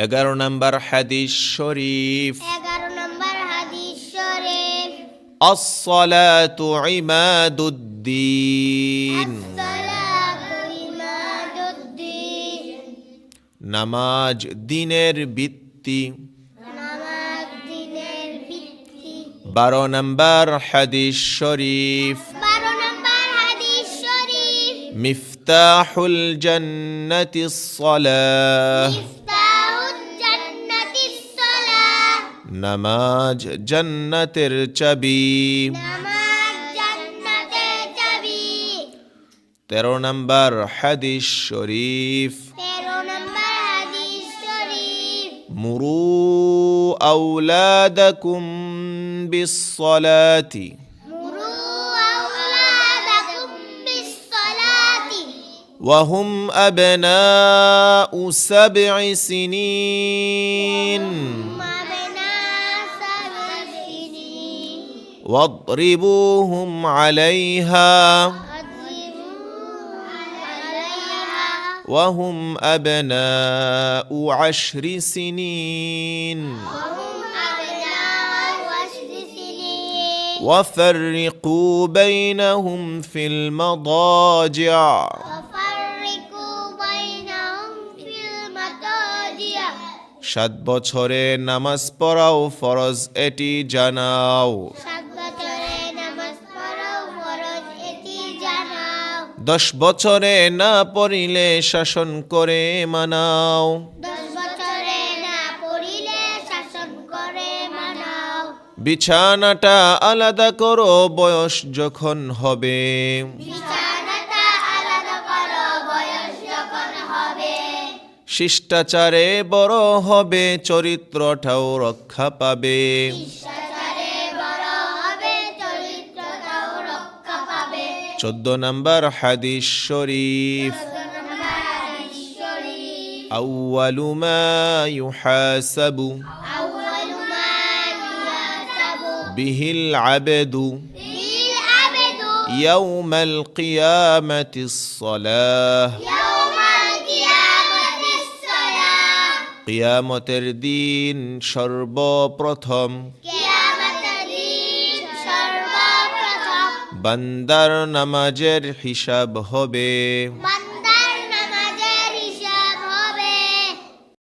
11 নম্বর হাদিস শরীফ। 11 নম্বর হাদিস শরীফ। আস-সালাতু ইমাদুদ্দিন। আসসালাতু ইমাদুদ্দিন। নামাজ দ্বীনের ভিত্তি। নামাজ দ্বীনের ভিত্তি। 12 নম্বর হাদিস শরীফ। 12 নম্বর হাদিস শরীফ। মিফতাহুল জান্নাতিস সালাহ। মিফতাহুল জান্নাতিস সালাহ। নামাজ জান্নাতের চাবি। নামাজ জান্নাতের চাবি। 13 নম্বর হাদিস শরীফ। 13 নম্বর হাদিস শরীফ। মুরু আওলাদাকুম বিস-সালাতি মুরু আওলাদাকুম বিস-সালাতি ওয়া হুম আবনাউ 7 সিনিন মা'বানা সাবিনি ওয়াদরিবুহুম আলাইহা ওয়া হুম আবনাউ 10 সিনিন وفرقوا بينهم في المضاجع 7 বছরে নামাজ পড়াও ফরজ এটি জানাও 10 বছরে না পড়িলে শাসন করে মানাও বিছানাটা আলাদা করো বয়স যখন হবে শিষ্টাচারে বড় হবে চরিত্রটাও রক্ষা পাবে 14 নম্বর হাদিস শরীফ। আউয়ালু মা ইউহাসাবু বিহিল আবদু ইয়াউমাল কিয়ামাতিস সালাহ কিয়ামতের দিন সর্বপ্রথম বান্দার নামাজের হিসাব হবে